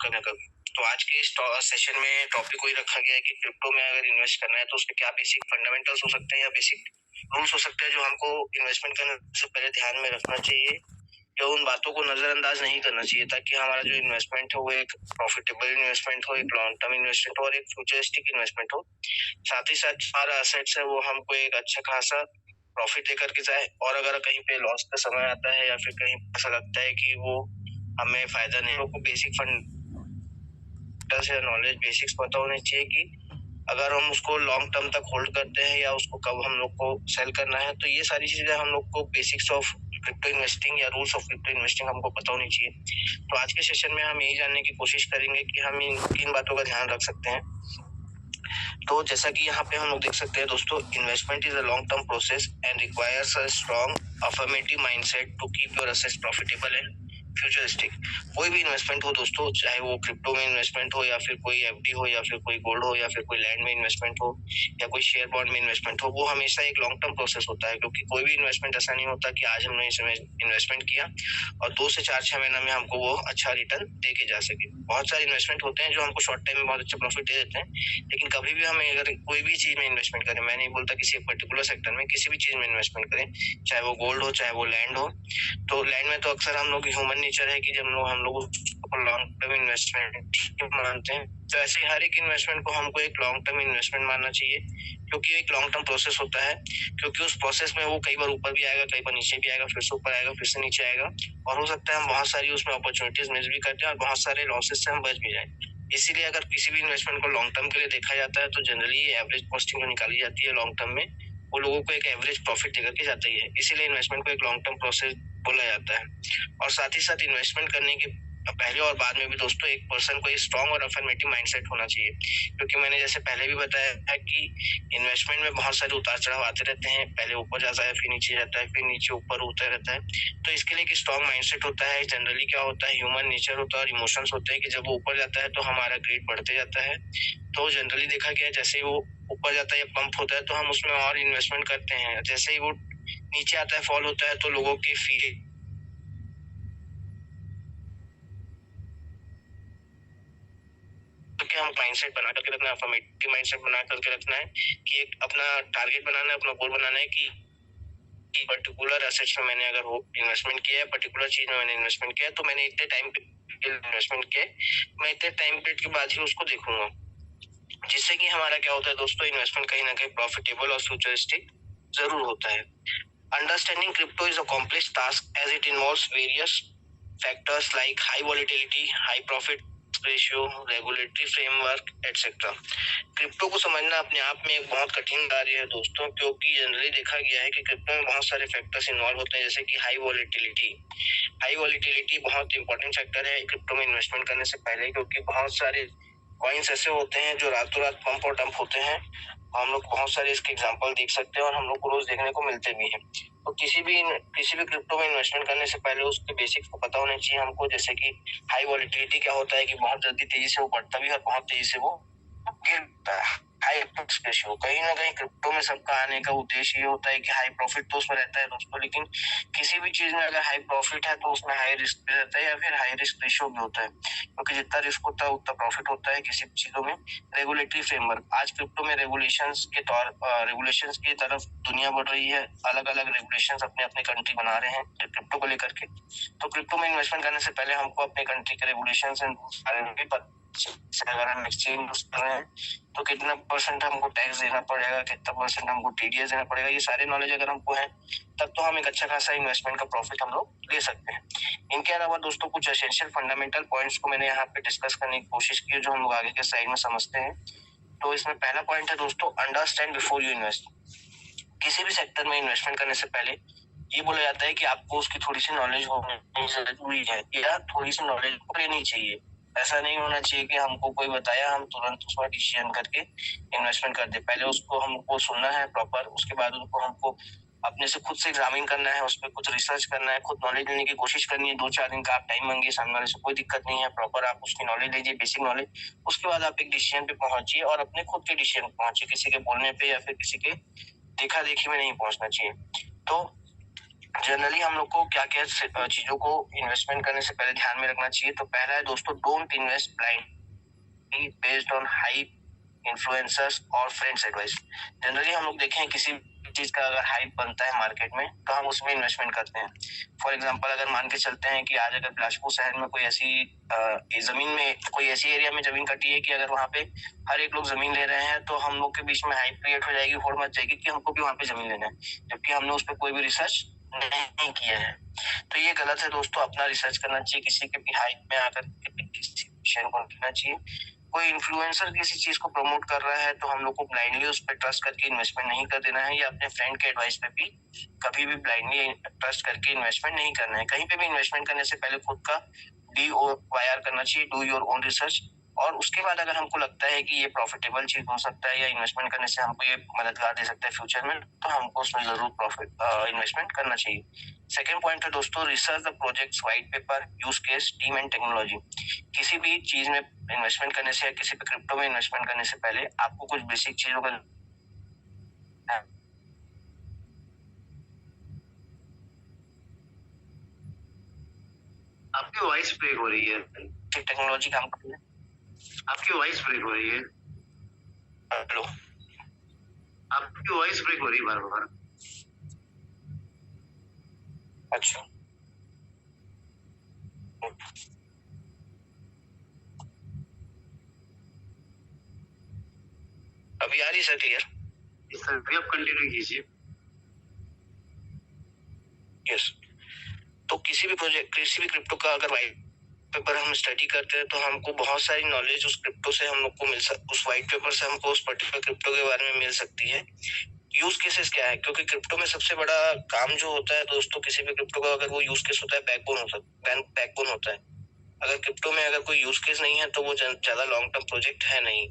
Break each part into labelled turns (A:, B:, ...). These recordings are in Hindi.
A: कभी ना कभी। तो आज के इस सेशन में टॉपिक वही रखा गया है कि क्रिप्टो में अगर इन्वेस्ट करना है तो उसके क्या बेसिक फंडामेंटल्स हो सकते हैं या बेसिक रूल्स हो सकते हैं जो हमको इन्वेस्टमेंट करने से पहले ध्यान में रखना चाहिए, या उन बातों को नजरअंदाज नहीं करना चाहिए, ताकि हमारा जो इन्वेस्टमेंट है वो एक प्रॉफिटेबल इन्वेस्टमेंट हो, एक लॉन्ग टर्म इन्वेस्टमेंट हो और एक फ्यूचरिस्टिक इन्वेस्टमेंट हो। साथ ही साथ हमारा एसेट्स है वो हमको एक अच्छा खासा प्रॉफिट देकर के जाए, और अगर कहीं पे लॉस का समय आता है या फिर कहीं ऐसा लगता है कि वो हमें फायदा नहीं, लोगों को बेसिक फंडामेंटल्स या नॉलेज बेसिक्स पता होने चाहिए कि अगर हम उसको लॉन्ग टर्म तक होल्ड करते हैं या उसको कब हम लोग को सेल करना है। तो ये सारी चीजें हम लोग को बेसिक्स ऑफ क्रिप्टो इन्वेस्टिंग या रूल्स ऑफ क्रिप्टो इन्वेस्टिंग हमको पता होनी चाहिए। तो आज के सेशन में हम यही जानने की कोशिश करेंगे कि हम इन बातों का ध्यान रख सकते हैं। तो जैसा कि यहाँ पे हम लोग देख सकते हैं दोस्तों, investment is a long term process and requires a strong affirmative mindset to keep your assets profitable and futuristic. कोई भी इन्वेस्टमेंट हो दोस्तों, चाहे वो क्रिप्टो में इन्वेस्टमेंट हो या फिर कोई एफडी हो या फिर कोई गोल्ड हो या फिर कोई लैंड में इन्वेस्टमेंट हो या कोई शेयर बॉन्ड में इन्वेस्टमेंट हो, वो हमेशा एक लॉन्ग टर्म प्रोसेस होता है। क्योंकि कोई भी इन्वेस्टमेंट ऐसा नहीं होता कि आज हमने इसमें इन्वेस्टमेंट किया और 2 से 4-6 महीना में हमको वो अच्छा रिटर्न दे के जा सके। बहुत सारे इन्वेस्टमेंट होते हैं जो हमको शॉर्ट टाइम में बहुत अच्छा प्रॉफिट दे देते हैं, लेकिन कभी भी हमें अगर कोई भी चीज में इन्वेस्टमेंट करें, मैं नहीं बोलता किसी एक पर्टिकुलर सेक्टर में, किसी भी चीज में इन्वेस्टमेंट करें, चाहे वो गोल्ड हो चाहे वो लैंड हो। तो लैंड में तो अक्सर हम लोग ह्यूमन नेचर है कि जब हम लोग लॉन्ग टर्म इन्वेस्टमेंट मानते हैं, तो ऐसे हर एक इन्वेस्टमेंट को हमको एक लॉन्ग टर्म इन्वेस्टमेंट मानना चाहिए, क्योंकि एक लॉन्ग टर्म प्रोसेस होता है। क्योंकि उस प्रोसेस में वो कई बार ऊपर भी आएगा, कई बार नीचे भी आएगा, फिर से ऊपर आएगा, फिर से नीचे आएगा, और हो सकता है हम बहुत सारी उसमें अपॉर्चुनिटीज मिस भी करते हैं और बहुत सारे लॉसेस से हम बच भी जाए। इसीलिए अगर किसी भी इन्वेस्टमेंट को लॉन्ग टर्म के लिए देखा जाता है तो जनरली एवरेज कॉस्टिंग जो निकाली जाती है लॉन्ग टर्म में, वो लोगों को एक एवरेज प्रॉफिट देकर के जाती है। इसीलिए इन्वेस्टमेंट को एक लॉन्ग टर्म प्रोसेस बोला जाता है। और साथ ही साथ इन्वेस्टमेंट करने के पहले और बाद में भी दोस्तों एक पर्सन को एक स्ट्रॉन्ग और अफर्मेटिव माइंडसेट होना चाहिए। क्योंकि मैंने जैसे पहले भी बताया है कि इन्वेस्टमेंट में बहुत सारे उतार चढ़ाव आते रहते हैं, पहले ऊपर जाता है, फिर नीचे जाता है, फिर नीचे ऊपर होता रहता है। तो इसके लिए एक स्ट्रॉन्ग माइंडसेट होता है। जनरली क्या होता है, ह्यूमन नेचर होता है और इमोशंस होते हैं कि जब वो ऊपर जाता है तो हमारा ग्रेड बढ़ते जाता है। तो जनरली देखा गया है जैसे ही वो ऊपर जाता है या पंप होता है तो हम उसमें और इन्वेस्टमेंट करते हैं, जैसे ही वो नीचे आता है, फॉल होता है, तो लोगों की फीलिंग कि हम माइंडसेट बना करके रखना है, अफर्मेटिव माइंडसेट बना करके रखना है कि एक अपना टारगेट बनाना है, अपना गोल बनाना है कि पर्टिकुलर एसेट्स में मैंने अगर वो इन्वेस्टमेंट किया है, पर्टिकुलर चीज में मैंने इन्वेस्टमेंट किया है, तो मैंने इतने टाइम पे इन्वेस्टमेंट किया है, मैं इतने टाइम पीरियड के बाद ही उसको देखूंगा। जिससे कि हमारा क्या होता है दोस्तों, इन्वेस्टमेंट कहीं ना कहीं प्रॉफिटेबल और फ्यूचरिस्टिक जरूर होता है। Understanding crypto is a complex task as it involves various factors like high volatility, high profit ratio, regulatory framework, etc. Crypto को समझना अपने आप में एक बहुत कठिन कार्य है दोस्तों, क्योंकि जनरली देखा गया है कि क्रिप्टो में बहुत सारे फैक्टर्स इन्वॉल्व होते हैं, जैसे कि हाई वॉलेटिलिटी। हाई वॉलेटिलिटी बहुत इंपॉर्टेंट फैक्टर है क्रिप्टो में इन्वेस्टमेंट करने से पहले, क्योंकि बहुत सारे कॉइन्स ऐसे होते हैं जो रातों रात पंप और डंप होते हैं। हम लोग बहुत सारे इसके एग्जांपल देख सकते हैं और हम लोग को रोज देखने को मिलते भी हैं। तो किसी भी क्रिप्टो में इन्वेस्टमेंट करने से पहले उसके बेसिक्स को पता होने चाहिए हमको, जैसे कि हाई वॉलेटिलिटी क्या होता है कि बहुत जल्दी तेजी से वो बढ़ता भी है और बहुत तेजी से वो गिरता है। हाई प्रॉफिट रेशियो, कहीं ना कहीं क्रिप्टो में सबका आने का उद्देश्य ये होता है कि हाई प्रॉफिट तो उसमें रहता है दोस्तों, लेकिन किसी भी चीज में अगर हाई प्रॉफिट है तो उसमें हाई रिस्क भी रहता है या फिर हाई रिस्क रेशियो भी होता है, क्योंकि जितना रिस्क होता है उतना प्रॉफिट होता है किसी भी चीजों में। रेगुलेटरी फ्रेमवर्क, आज क्रिप्टो में रेगुलेशंस की तरफ दुनिया बढ़ रही है, अलग अलग रेगुलेशंस अपने अपने कंट्री बना रहे हैं क्रिप्टो को लेकर के। तो क्रिप्टो में इन्वेस्टमेंट करने से पहले हमको अपने कंट्री के रेगुलेशंस एंड बारे में भी पता, अगर हम एक्सचेंज यूज कर रहे हैं तो कितना परसेंट हमको टैक्स देना पड़ेगा, कितना परसेंट हमको टीडीएस देना पड़ेगा, ये सारे नॉलेज अगर हमको है तब तो हम एक अच्छा खासा इन्वेस्टमेंट का प्रॉफिट हम लोग ले सकते हैं। इनके अलावा दोस्तों कुछ एसेंशियल फंडामेंटल पॉइंट्स को मैंने यहाँ पे डिस्कस करने की कोशिश की जो हम लोग आगे के साइड में समझते हैं। तो इसमें पहला पॉइंट है दोस्तों, अंडरस्टैंड बिफोर यू इन्वेस्ट। किसी भी सेक्टर में इन्वेस्टमेंट करने से पहले ये बोला जाता है कि आपको उसकी थोड़ी सी नॉलेज होनी जरूरी है या थोड़ी सी नॉलेज लेनी चाहिए। ऐसा नहीं होना चाहिए कि हमको कोई बताया हम तुरंत उसमें डिसीजन करके इन्वेस्टमेंट कर दे। पहले उसको हमको सुनना है प्रॉपर, उसके बाद उनको हमको अपने से खुद से एग्जामिन करना है, उस पर कुछ रिसर्च करना है, खुद नॉलेज लेने की कोशिश करनी है। 2-4 दिन का आप टाइम मांगिए सामने वाले से, कोई दिक्कत नहीं है। प्रॉपर आप उसकी नॉलेज लीजिए, बेसिक नॉलेज, उसके बाद आप एक डिसीजन पे पहुंचिए और अपने खुद के डिसीजन पे पहुंचिए, किसी के बोलने पे या फिर किसी के देखा देखी में नहीं पहुंचना चाहिए। तो जनरली हम लोग को क्या क्या चीजों को इन्वेस्टमेंट करने से पहले ध्यान में रखना चाहिए। तो पहला है दोस्तों, don't invest blindly based on hype, influencers और फ्रेंड्स एडवाइस। जनरली हम लोग देखें किसी चीज का अगर हाइप बनता है मार्केट में तो हम उसमें इन्वेस्टमेंट करते हैं। फॉर एग्जांपल अगर मान के चलते हैं कि आज अगर बिलासपुर शहर में कोई ऐसी जमीन में कोई ऐसी एरिया में जमीन कटी है कि अगर वहाँ पे हर एक लोग जमीन ले रहे हैं तो हम लोग के बीच में हाइप क्रिएट हो जाएगी, होड़ मच जाएगी कि हमको भी वहाँ पे जमीन लेना है, जबकि हमने उस पर कोई भी रिसर्च नहीं किया है। तो ये गलत है दोस्तों, अपना रिसर्च करना चाहिए, किसी के भी हाइप में आकर किसी विषय को रखना चाहिए। कोई इन्फ्लुएंसर किसी चीज को प्रमोट कर रहा है तो हम लोग को ब्लाइंडली उस पर ट्रस्ट करके इन्वेस्टमेंट नहीं कर देना है, या अपने फ्रेंड के एडवाइस पे भी कभी भी ब्लाइंडली ट्रस्ट करके इन्वेस्टमेंट नहीं करना है। कहीं पे भी इन्वेस्टमेंट करने से पहले खुद का DOYR करना चाहिए, डू योर ओन रिसर्च, और उसके बाद अगर हमको लगता है कि ये प्रॉफिटेबल चीज हो सकता है या इन्वेस्टमेंट करने से हमको ये मददगार दे सकता है फ्यूचर में, तो हमको उसमें जरूर इन्वेस्टमेंट करना चाहिए। सेकेंड पॉइंट है दोस्तों, research the projects, white paper, use case, team and technology. किसी भी चीज में इन्वेस्टमेंट करने से या किसी भी क्रिप्टो में इन्वेस्टमेंट करने से पहले आपको कुछ बेसिक चीजों का
B: आपकी वॉइस ब्रेक हो रही है।
A: टेक्नोलॉजी काम करती है।
B: आपकी वॉइस ब्रेक हो रही है।
A: हेलो,
B: आपकी वॉइस ब्रेक हो रही है बार बार।
A: अच्छा, अभी आ रही सर क्लियर?
B: सर भी आप कंटिन्यू कीजिए।
A: यस, तो किसी भी प्रोजेक्ट, किसी भी क्रिप्टो का अगर व्हाइट पेपर हम स्टडी करते हैं तो हमको बहुत सारी नॉलेज उस क्रिप्टो से हम लोग को उस व्हाइट पेपर से हमको उस पर्टिकुलर क्रिप्टो के बारे में मिल सकती है। यूज केसेस क्या है, क्योंकि क्रिप्टो में सबसे बड़ा काम जो होता है दोस्तों, किसी भी क्रिप्टो का अगर वो यूज केस होता है, बैकबोन होता है। अगर क्रिप्टो में अगर कोई यूज केस नहीं है तो वो ज्यादा लॉन्ग टर्म प्रोजेक्ट है नहीं।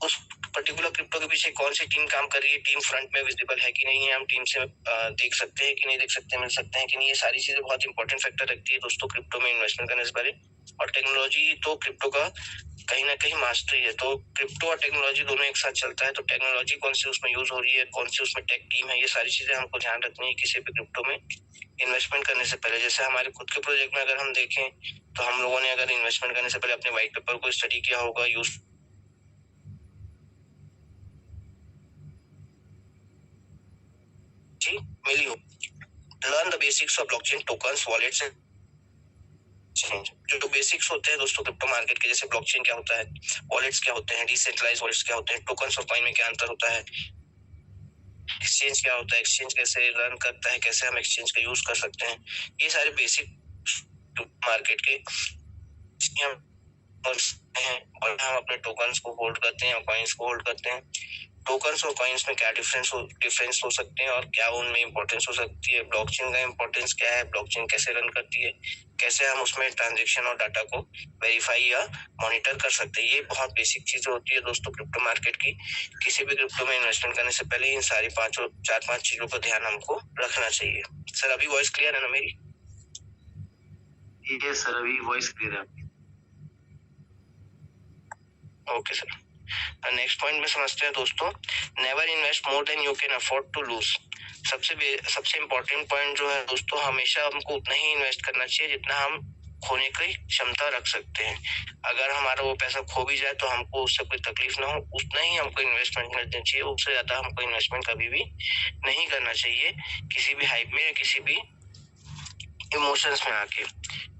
A: उस पर्टिकुलर क्रिप्टो के पीछे कौन सी टीम काम कर रही है, टीम फ्रंट में विजिबल है कि नहीं है, हम टीम से देख सकते हैं कि नहीं देख सकते, मिल सकते हैं कि नहीं, ये सारी चीजें बहुत इंपॉर्टेंट फैक्टर रखती है दोस्तों क्रिप्टो में इन्वेस्टमेंट करने से पहले। और टेक्नोलॉजी तो क्रिप्टो का कहीं ना कहीं मास्टरी है, तो क्रिप्टो और टेक्नोलॉजी दोनों एक साथ चलता है। तो टेक्नोलॉजी कौन सी उसमें यूज हो रही है, कौन सी उसमें टेक टीम है, ये सारी चीजें हमको ध्यान रखनी है किसी भी क्रिप्टो में इन्वेस्टमेंट करने से पहले। जैसे हमारे खुद के प्रोजेक्ट में अगर हम देखें तो हम लोगों ने अगर इन्वेस्टमेंट करने से पहले अपने व्हाइट पेपर को स्टडी किया होगा, यूज मिली हो, learn the basics of blockchain, tokens, wallets and exchange. जो बेसिक्स होते हैं दोस्तों क्रिप्टो मार्केट के, जैसे ब्लॉकचेन क्या होता है, वॉलेट्स क्या होते हैं, डिसेंट्रलाइज वॉलेट्स क्या होते हैं, टोकन्स और कॉइन में क्या अंतर होता है, एक्सचेंज क्या होता है, एक्सचेंज कैसे रन करता है, कैसे हम एक्सचेंज का यूज कर सकते हैं, ये सारे बेसिक मार्केट के हैं। और हम अपने टोकन्स को होल्ड करते हैं और कॉइन्स को होल्ड करते हैं। टोकन्स और कॉइन्स में क्या डिफरेंस हो सकते हैं और क्या उनमें इंपॉर्टेंस हो सकती है, ब्लॉकचेन का इंपॉर्टेंस क्या है, ब्लॉकचेन कैसे रन करती है, कैसे हम उसमें ट्रांजेक्शन और डाटा को वेरीफाई या मॉनिटर कर सकते हैं। ये बहुत बेसिक चीजें होती है दोस्तों क्रिप्टो मार्केट की। किसी भी क्रिप्टो में इन्वेस्टमेंट करने से पहले इन सारी चार पांच चीजों का ध्यान हमको रखना चाहिए। सर अभी वॉइस क्लियर है ना मेरी?
B: ये सर अभी वॉइस क्लियर है।
A: ओके सर, नेक्स्ट पॉइंट में समझते हैं दोस्तों, never invest more than you can afford to lose. सबसे इम्पोर्टेंट पॉइंट जो है दोस्तों, हमेशा हमको उतना ही इन्वेस्ट करना चाहिए जितना हम खोने की क्षमता रख सकते हैं। अगर हमारा वो पैसा खो भी जाए तो हमको उससे कोई तकलीफ ना हो, उतना ही हमको इन्वेस्टमेंट करना चाहिए। उससे ज्यादा हमको इन्वेस्टमेंट कभी भी नहीं करना चाहिए किसी भी हाइप में या किसी भी इमोशंस में आके।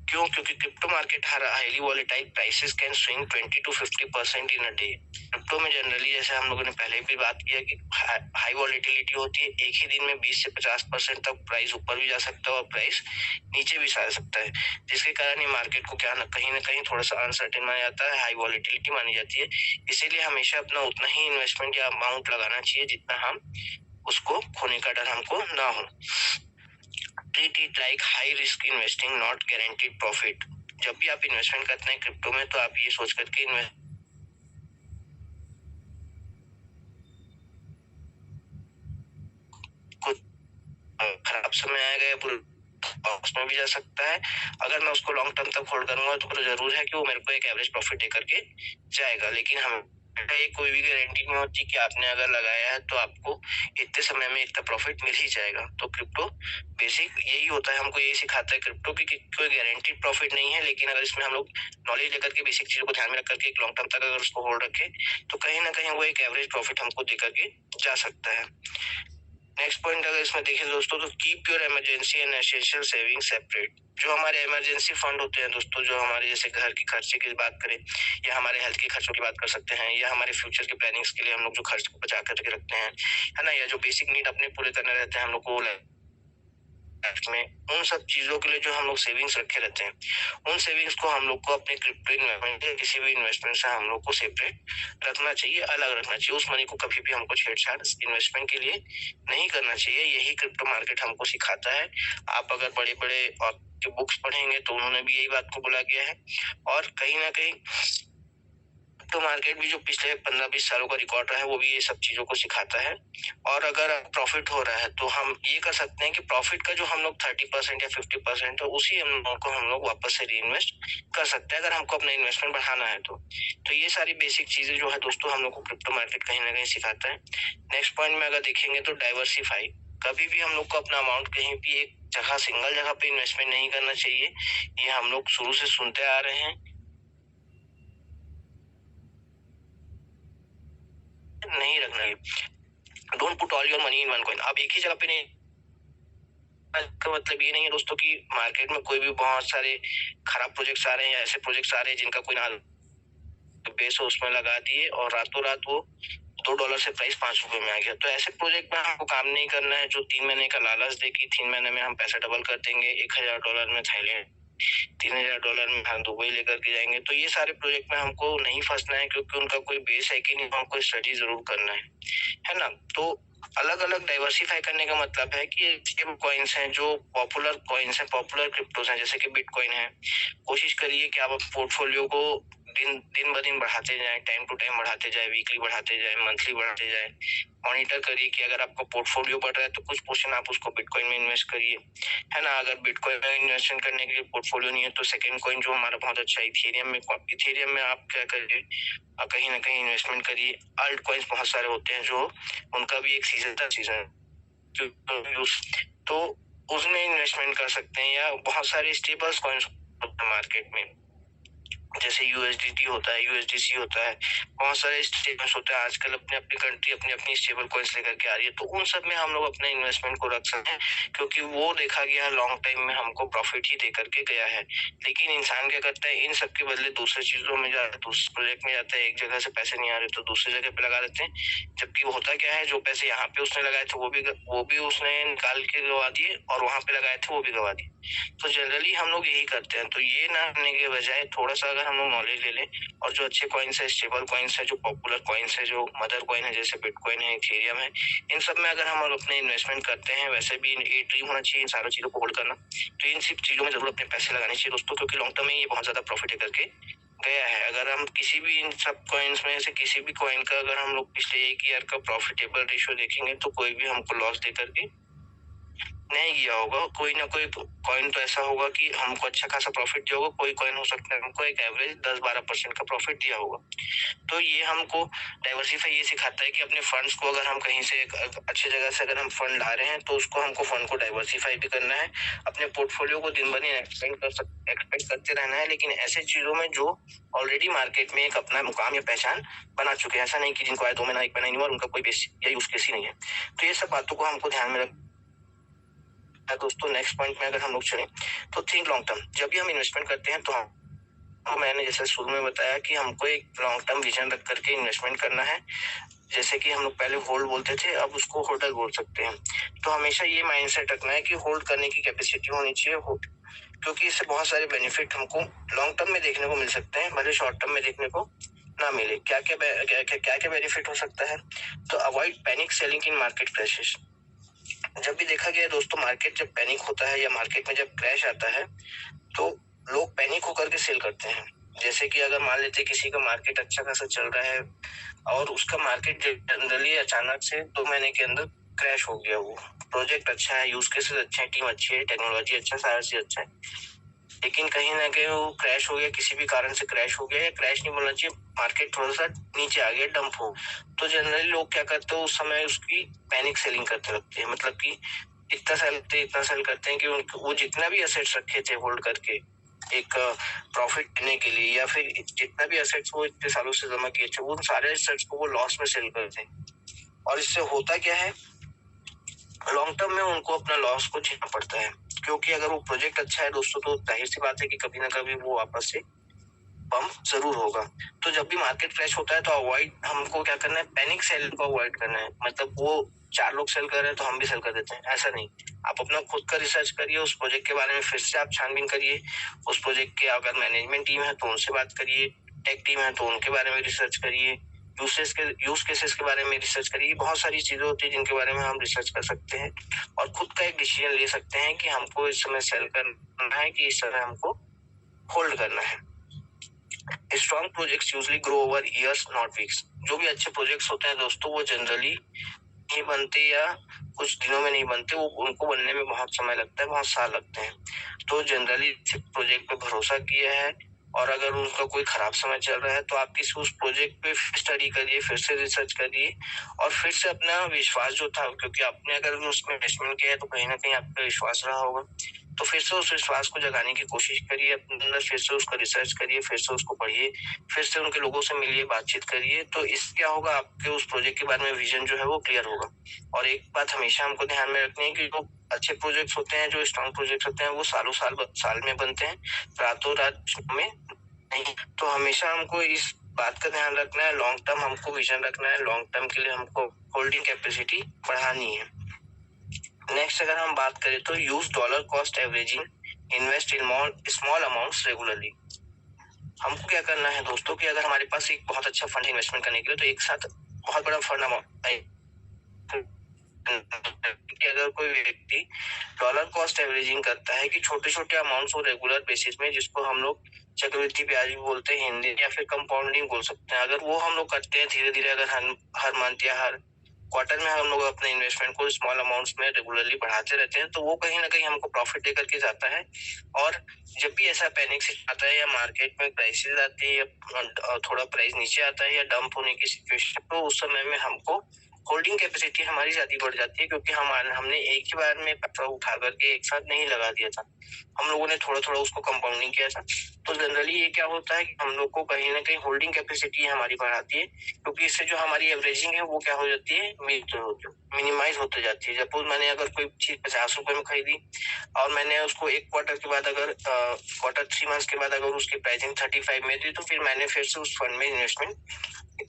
A: क्यों? क्योंकि crypto market highly volatile, prices can swing 20 to 50% in a day. Crypto में जनरली, जैसे हम लोगों ने पहले भी बात किया कि हाई वॉलेटिलिटी होती है, एक ही दिन में 20 से 50% तक प्राइस ऊपर भी जा सकता है और प्राइस नीचे भी जा सकता है, जिसके कारण ये मार्केट को क्या ना कहीं थोड़ा सा अनसर्टेन माना जाता है, हाई वॉलेटिलिटी मानी जाती है। इसीलिए हमेशा अपना उतना ही इन्वेस्टमेंट या अमाउंट लगाना चाहिए जितना हम उसको खोने का डर हमको ना हो। Treat it like high risk investing, not guaranteed profit। जब भी आप इन्वेस्टमेंट करते हैं क्रिप्टो में तो आप ये सोच करके इन्वेस्ट, कुछ खराब समय आएगा या पूरे उसमें भी जा सकता है। अगर मैं उसको लॉन्ग टर्म तक होल्ड करूंगा तो जरूर है कि वो मेरे को एक एवरेज प्रॉफिट दे करके जाएगा, लेकिन हम कोई भी गारंटी नहीं होती कि आपने अगर लगाया है तो आपको इतने समय में इतना प्रॉफिट मिल ही जाएगा। तो क्रिप्टो बेसिक यही होता है, हमको यही सिखाता है क्रिप्टो की कोई गारंटीड प्रॉफिट नहीं है, लेकिन अगर इसमें हम लोग नॉलेज लेकर के बेसिक चीजों को ध्यान में रख करके एक लॉन्ग टर्म तक अगर उसको होल्ड रखे तो कहीं ना कहीं वो एक एवरेज प्रॉफिट हमको दे करके जा सकता है। नेक्स्ट पॉइंट अगर इसमें देखें दोस्तों तो keep your emergency and essential saving separate. जो हमारे इमरजेंसी फंड होते हैं दोस्तों, जो हमारे जैसे घर की खर्चे की बात करें या हमारे हेल्थ के खर्चों की बात कर सकते हैं, या हमारे फ्यूचर के प्लानिंग्स के लिए हम लोग जो खर्च को बचा करके रखते हैं, है ना, या जो बेसिक नीड अपने पूरे करने रहते हैं हम लोग को में, उन सब चीजों के लिए जो हम लोग सेविंग्स रखे रहते हैं, उन सेविंग्स को हम लोग को अपने क्रिप्टो इन्वेस्टमेंट या किसी भी इन्वेस्टमेंट से हम लोग को सेपरेट रखना चाहिए, अलग रखना चाहिए। उस मनी को कभी भी हमको छेड़छाड़ इन्वेस्टमेंट के लिए नहीं करना चाहिए। यही क्रिप्टो मार्केट हमको सिखाता है। आप अगर बड़े बड़े के बुक्स पढ़ेंगे तो उन्होंने भी यही बात को बोला गया है, और कहीं ना कहीं तो मार्केट भी जो पिछले 15-20 सालों का रिकॉर्ड रहा है वो भी ये सब चीजों को सिखाता है। और अगर प्रॉफिट हो रहा है तो हम ये कर सकते हैं कि प्रॉफिट का जो हम लोग 30% या 50% है उसी अमाउंट को हम लोग वापस से रीइन्वेस्ट कर सकते हैं, अगर हमको अपना इन्वेस्टमेंट बढ़ाना है तो ये सारी बेसिक चीजें जो है दोस्तों हम लोग को क्रिप्टो मार्केट कहीं ना कहीं सिखाता है। नेक्स्ट पॉइंट में अगर देखेंगे तो डाइवर्सिफाई। कभी भी हम लोग को अपना अमाउंट कहीं भी एक जगह सिंगल जगह पे इन्वेस्टमेंट नहीं करना चाहिए। ये हम लोग शुरू से सुनते आ रहे हैं, नहीं रखना है। Don't put all your money in one coin. आप एक ही जगह पे नहीं, का मतलब ये नहीं है दोस्तों कि मार्केट में कोई भी बहुत सारे खराब प्रोजेक्ट्स आ रहे हैं या ऐसे प्रोजेक्ट्स आ रहे हैं जिनका कोई ना बेस हो, उसमें लगा दिए और रातों रात वो $2 से प्राइस $5 में आ गया। तो ऐसे प्रोजेक्ट में हमको काम नहीं करना है जो 3 महीने का लालच दे कि 3 महीने में हम पैसा डबल कर देंगे, $1,000 में थाईलैंड, $3,000 में हम दुबई लेकर के जाएंगे। तो ये सारे प्रोजेक्ट में हमको नहीं फंसना है, क्योंकि उनका कोई बेस है कि नहीं, हमको स्टडी जरूर करना है ना। तो अलग अलग डाइवर्सिफाई करने का मतलब है कि स्टेबल कॉइन्स हैं, जो पॉपुलर कॉइन्स हैं, पॉपुलर क्रिप्टोस हैं, जैसे कि बिटकॉइन है। कोशिश करिए कि आप पोर्टफोलियो को दिन ब दिन बढ़ाते जाएं, टाइम टू टाइम बढ़ाते जाएं, वीकली बढ़ाते जाएं, मंथली बढ़ाते जाएं। मॉनिटर करिए कि अगर आपका पोर्टफोलियो बढ़ रहा है तो कुछ पोर्शन आप उसको बिटकॉइन में इन्वेस्ट करिए, है ना। अगर बिटकॉइन में इन्वेस्टमेंट करने के लिए पोर्टफोलियो नहीं है तो सेकंड कॉइन जो हमारा बहुत अच्छा है इथेरियम में आप क्या करिए, कहीं ना कहीं इन्वेस्टमेंट करिए। अल्ट कॉइन्स बहुत सारे होते हैं जो उनका भी एक सीजन तो उसमें इन्वेस्टमेंट कर सकते हैं, या बहुत सारे स्टेबल कॉइन्स मार्केट में, जैसे यूएसडीटी होता है, यूएसडीसी होता है, बहुत सारे स्टेबल्स होते हैं। आजकल अपने अपनी कंट्री अपनी अपनी स्टेबल कॉइन्स लेकर के आ रही है, तो उन सब में हम लोग अपने इन्वेस्टमेंट को रख सकते हैं, क्योंकि वो देखा गया लॉन्ग टाइम में हमको प्रॉफिट ही दे करके गया है। लेकिन इंसान क्या करता है, इन सब के बदले दूसरे चीजों में जाता है, दूसरे प्रोजेक्ट में जाता है, एक जगह से पैसे नहीं आ रहे तो दूसरी जगह पे लगा देते हैं। जबकि वो होता क्या है, जो पैसे यहाँ पे उसने लगाए थे वो भी उसने निकाल के गवा दिए, और वहां पे लगाए थे वो भी गवा दिए। तो जनरली हम लोग यही करते हैं। तो ये ना करने के बजाय थोड़ा सा अगर हम लोग नॉलेज ले लें, और जो अच्छे कॉइन्स है, स्टेबल कॉइन्स है, जो पॉपुलर कॉइन्स है, जो मदर कॉइन है, जैसे बिटकॉइन है, इथेरियम है, इन सब में अगर हम अपने इन्वेस्टमेंट करते हैं, वैसे भी ये ड्रीम होना चाहिए इन सारी चीजों को होल्ड करना। तो इन सब चीजों में जरूर अपने पैसे लगाने चाहिए दोस्तों, क्योंकि लॉन्ग टर्म में ये बहुत ज्यादा प्रॉफिट करके गया है। अगर हम किसी भी इन सब कॉइन्स में से किसी भी कॉइन का अगर हम लोग पिछले एक ईयर का प्रॉफिटेबल रेशियो देखेंगे तो कोई भी हमको लॉस दे करके नहीं किया होगा। कोई ना कोई कॉइन तो ऐसा होगा कि हमको अच्छा खासा प्रॉफिट दिया होगा, कोई कॉइन हो सकता है हमको एक एवरेज 10-12% का प्रॉफिट दिया होगा। तो ये हमको डाइवर्सिफाई ये सिखाता है कि अपने फंड्स को अगर हम कहीं से एक अच्छी जगह से अगर हम फंड ला रहे हैं तो उसको हमको फंड को डाइवर्सिफाई भी करना है, अपने पोर्टफोलियो को दिन ब दिन एक्सपेंड करते रहना है, लेकिन ऐसे चीजों में जो ऑलरेडी मार्केट में एक अपना मुकाम या पहचान बना चुके हैं। ऐसा नहीं कि जिनको आए 2 महीना 1 महीना नहीं हुआ और उनका कोई बेस या यूज केस ही नहीं है। तो ये सब बातों को हमको ध्यान में रख दोस्तों। नेक्स्ट पॉइंट में अगर हम लोग चलें तो थिंक लॉन्ग टर्म। जब भी हम इन्वेस्टमेंट करते हैं तो मैंने जैसे शुरू में बताया कि हमको एक लॉन्ग टर्म विजन रख करके इन्वेस्टमेंट करना है। जैसे कि हम लोग पहले होल्ड बोलते थे, अब उसको होल्डर बोल सकते हैं। तो हमेशा ये माइंडसेट रखना है कि होल्ड करने की कैपेसिटी होनी चाहिए, क्योंकि इससे बहुत सारे बेनिफिट हमको लॉन्ग टर्म में देखने को मिल सकते हैं, भले शॉर्ट टर्म में देखने को ना मिले। क्या क्या बेनिफिट हो सकता है, तो अवॉइड पैनिक सेलिंग इन मार्केट क्रैशेस। जब भी देखा गया दोस्तों, मार्केट जब पैनिक होता है या मार्केट में जब क्रैश आता है तो लोग पैनिक होकर के सेल करते हैं। जैसे कि अगर मान लेते किसी का मार्केट अच्छा खासा चल रहा है और उसका मार्केट जनरली अचानक से 2 महीने के अंदर क्रैश हो गया, वो प्रोजेक्ट अच्छा है, यूज केसेस अच्छे हैं, टीम अच्छी है, टेक्नोलॉजी अच्छा है, सारा चीज अच्छा है, लेकिन कहीं ना कहीं वो क्रैश हो गया, किसी भी कारण से क्रैश हो गया, या क्रैश नहीं बोलना चाहिए, मार्केट थोड़ा सा नीचे आ गया, डंप हो, तो जनरली लोग क्या करते हैं उस समय उसकी पैनिक सेलिंग करते लगते हैं। मतलब कि इतना सेल करते हैं कि वो जितना भी एसेट्स रखे थे होल्ड करके एक प्रॉफिट लेने के लिए, या फिर जितना भी एसेट्स वो इतने सालों से जमा किए थे, वो सारे एसेट्स को वो लॉस में सेल करते हैं। और इससे होता क्या है, लॉन्ग टर्म में उनको अपना लॉस को झेलना पड़ता है, क्योंकि अगर वो प्रोजेक्ट अच्छा है दोस्तों, तो जाहिर सी बात है कि कभी ना कभी वो वापस से पंप जरूर होगा। तो जब भी मार्केट क्रैश होता है तो हमको क्या करना है, पैनिक सेल को अवॉइड करना है। मतलब वो 4 लोग सेल कर रहे हैं तो हम भी सेल कर देते हैं, ऐसा नहीं। आप अपना खुद का रिसर्च करिए, उस प्रोजेक्ट के बारे में फिर से आप छानबीन करिए, उस प्रोजेक्ट के अगर मैनेजमेंट टीम है तो उनसे बात करिए, टेक टीम है तो उनके बारे में रिसर्च करिए, यूज केसेस के बारे में रिसर्च करिए। बहुत सारी चीजें होती है जिनके बारे में हम रिसर्च कर सकते हैं और खुद का एक डिसीजन ले सकते हैं कि हमको इस समय सेल करना है कि इस समय हमको होल्ड करना है। Strong projects usually grow over years not weeks. जो भी अच्छे प्रोजेक्ट्स होते हैं दोस्तों, वो जनरली नहीं बनते या कुछ दिनों में नहीं बनते, वो उनको बनने में बहुत समय लगता है, बहुत साल लगते हैं। तो जनरली प्रोजेक्ट पे भरोसा किया है और अगर उनका कोई खराब समय चल रहा है तो आप किसी उस प्रोजेक्ट पे स्टडी करिए, फिर से रिसर्च करिए और फिर से अपना विश्वास जो था, क्योंकि आपने अगर उसमें इन्वेस्टमेंट किया है तो कहीं ना कहीं आपका विश्वास रहा होगा, तो फिर से उस विश्वास को जगाने की कोशिश करिए अपने अंदर, फिर से उसका रिसर्च करिए, फिर से उसको पढ़िए, फिर से उनके लोगों से मिलिए, बातचीत करिए। तो इससे क्या होगा, आपके उस प्रोजेक्ट के बारे में विजन जो है वो क्लियर होगा। और एक बात हमेशा हमको ध्यान में रखनी है कि जो अच्छे प्रोजेक्ट्स होते हैं, जो स्ट्रॉन्ग प्रोजेक्ट्स होते हैं, वो साल में बनते हैं, रातों रात में नहीं। तो हमेशा हमको इस बात का ध्यान रखना है, लॉन्ग टर्म हमको विजन रखना है, लॉन्ग टर्म के लिए हमको होल्डिंग कैपेसिटी बढ़ानी है। नेक्स्ट अगर हम बात करें तो use dollar cost averaging, invest in small amounts regularly. हमको क्या करना है दोस्तों कि अगर हमारे पास एक बहुत अच्छा फंड है इन्वेस्टमेंट करने के लिए, तो एक साथ बहुत बड़ा फंड अमाउंट कि अगर कोई व्यक्ति डॉलर कॉस्ट एवरेजिंग करता है कि छोटे छोटे अमाउंट्स को रेगुलर बेसिस में, जिसको हम लोग चक्रवृद्धि ब्याज भी बोलते हैं हिंदी, या फिर कंपाउंडिंग बोल सकते हैं, अगर वो हम लोग करते हैं धीरे धीरे, अगर हर मंथ या हर क्वार्टर में हम लोग अपने इन्वेस्टमेंट को स्मॉल अमाउंट्स में रेगुलरली बढ़ाते रहते हैं, तो वो कहीं ना कहीं हमको प्रॉफिट देकर के जाता है। और जब भी ऐसा पैनिक से आता है या मार्केट में क्राइसिस आती है या थोड़ा प्राइस नीचे आता है या डंप होने की सिचुएशन, तो उस समय में हमको होल्डिंग कैपेसिटी हमारी ज्यादा बढ़ जाती है, क्योंकि हमने एक ही बार में पैसा उठा करके एक साथ नहीं लगा दिया था, हम लोगों ने थोड़ा थोड़ा उसको कंपाउंडिंग किया था। तो जनरली ये क्या होता है कि हम लोग को कहीं ना कहीं होल्डिंग कैपेसिटी हमारी बढ़ाती है, क्योंकि इससे जो हमारी एवरेजिंग है वो क्या हो जाती है, मिनिमाइज होते जाती है। सपोज मैंने अगर कोई चीज 50 रुपए में खरीदी और मैंने उसको एक क्वार्टर के बाद, अगर क्वार्टर 3 मंथ्स के बाद अगर उसकी प्राइसिंग 35 में थी, तो फिर मैंने फिर से उस फंड में इन्वेस्टमेंट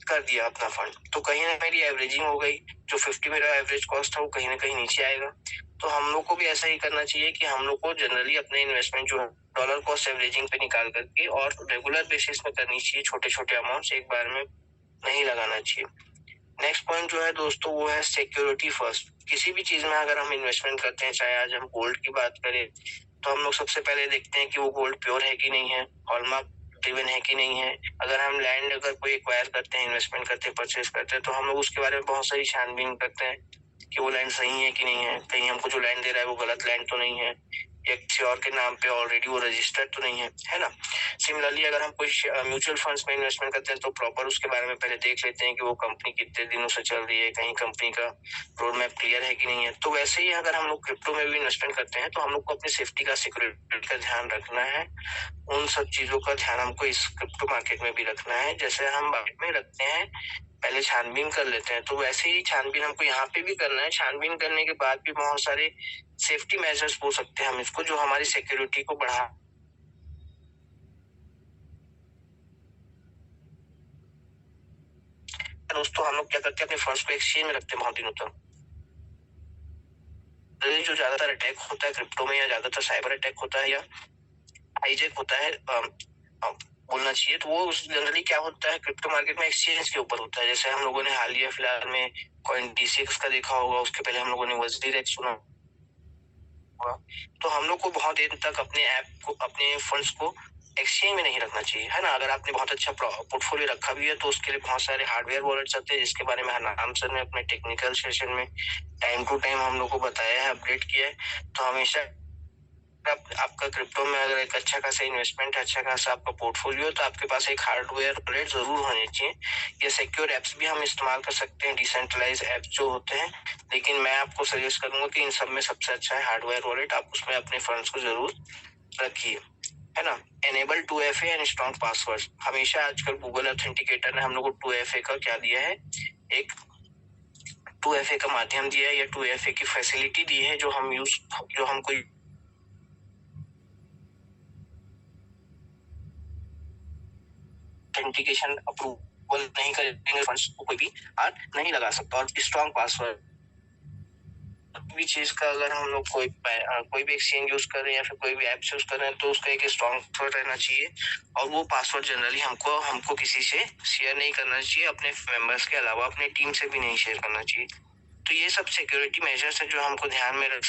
A: कर दिया अपना फंड, तो कहीं ना मेरी एवरेजिंग हो गई, जो 50 मेरा एवरेज कॉस्ट था वो कहीं ना कहीं नीचे आएगा। तो हम लोग को भी ऐसा ही करना चाहिए कि हम लोग को जनरली अपने इन्वेस्टमेंट जो है डॉलर कॉस्ट एवरेजिंग पे निकाल करके और रेगुलर बेसिस में करनी चाहिए, छोटे छोटे अमाउंट्स एक बार में नहीं लगाना चाहिए। नेक्स्ट पॉइंट जो है दोस्तों वो है सिक्योरिटी फर्स्ट। किसी भी चीज में अगर हम इन्वेस्टमेंट करते हैं, चाहे आज हम गोल्ड की बात करें, तो हम लोग सबसे पहले देखते हैं कि वो गोल्ड प्योर है कि नहीं है, हॉलमार्क ड्रिवन है कि नहीं है। अगर हम लैंड अगर कोई एक्वायर करते हैं, इन्वेस्टमेंट करते हैं, परचेज करते हैं, तो हम लोग उसके बारे में बहुत सारी छानबीन करते हैं कि वो लैंड सही है कि नहीं है, कहीं हमको जो लैंड दे रहा है वो गलत लैंड तो नहीं है, या किसी और के नाम पे ऑलरेडी वो रजिस्टर्ड तो नहीं है ना। सिमिलरली अगर हम कोई म्यूचुअल फंड्स में इन्वेस्टमेंट करते हैं तो प्रॉपर उसके बारे में पहले देख लेते हैं कि वो कंपनी कितने दिनों से चल रही है, कहीं कंपनी का रोड मैप क्लियर है कि नहीं है। तो वैसे ही अगर हम लोग क्रिप्टो में भी इन्वेस्टमेंट करते हैं तो हम लोग को अपनी सेफ्टी का, सिक्योरिटी का ध्यान रखना है। उन सब चीजों का ध्यान हमको इस क्रिप्टो मार्केट में भी रखना है, जैसे हम मार्केट में रखते हैं, पहले छानबीन कर लेते हैं, तो वैसे ही छानबीन हमको यहाँ पे भी करना है। छानबीन करने के बाद भी बहुत सारे सेफ्टी मेजर्स बोल सकते हैं हम इसको, जो हमारी सिक्योरिटी को बढ़ा दोस्तों हम लोग क्या करते हैं, अपने फंड्स को एक्सचेंज में रखते हैं बहुत दिनों तक। जो ज्यादातर अटैक होता है क्रिप्टो में, या ज्यादातर साइबर अटैक होता है या हाईजैक होता है बोलना चाहिए, तो वो जनरली क्या होता है क्रिप्टो मार्केट में एक्सचेंज के ऊपर होता है। जैसे हम लोगों ने हालिया फिलहाल में CoinDCX का देखा होगा, उसके पहले हम लोगों ने WZDX सुना होगा। तो हम लोग को बहुत देर तक अपने ऐप को, अपने फंड्स को एक्सचेंज में नहीं रखना चाहिए, है ना। अगर आपने बहुत अच्छा पोर्टफोलियो रखा भी है तो उसके लिए बहुत सारे हार्डवेयर वॉलेट्स आते हैं, जिसके बारे में हरनाम सर ने अपने टेक्निकल सेशन में टाइम टू टाइम हम लोग को बताया है, अपडेट किया है। तो हमेशा आपका क्रिप्टो में अगर एक अच्छा खासा इन्वेस्टमेंट है, अच्छा खासा आपका पोर्टफोलियो, तो आपके पास एक हार्डवेयर वॉलेट जरूर होनी चाहिए। या सिक्योर एप्स भी हम इस्तेमाल कर सकते हैं, डिसेंट्रलाइज एप्स जो होते हैं, लेकिन मैं आपको सजेस्ट करूंगा कि इन सब में सबसे अच्छा है हार्डवेयर वॉलेट। आप उसमें अपने फंड्स को जरूर रखिए, है ना। Enable 2FA and strong password. हमेशा आजकल गूगल ऑथेंटिकेटर ने हम लोग को 2FA का क्या दिया है, एक 2FA का माध्यम दिया है या 2FA की फैसिलिटी दी है, जो हम कोई ऑथेंटिकेशन अप्रूवल नहीं करेंगे फंड्स को कोई भी हाथ नहीं लगा सकता। और स्ट्रॉन्ग पासवर्ड भी चीज का अगर हम लोग कोई भी एक्सचेंज यूज कर रहे हैं या फिर कोई भी ऐप यूज कर रहे हैं, तो उसका एक स्ट्रॉन्ग पासवर्ड रहना चाहिए। और वो पासवर्ड जनरली हमको किसी से शेयर नहीं करना चाहिए, अपने मेंबर्स के अलावा अपने टीम से भी नहीं शेयर करना चाहिए। तो ये सब सिक्योरिटी मेजर्स है जो हमको ध्यान में रख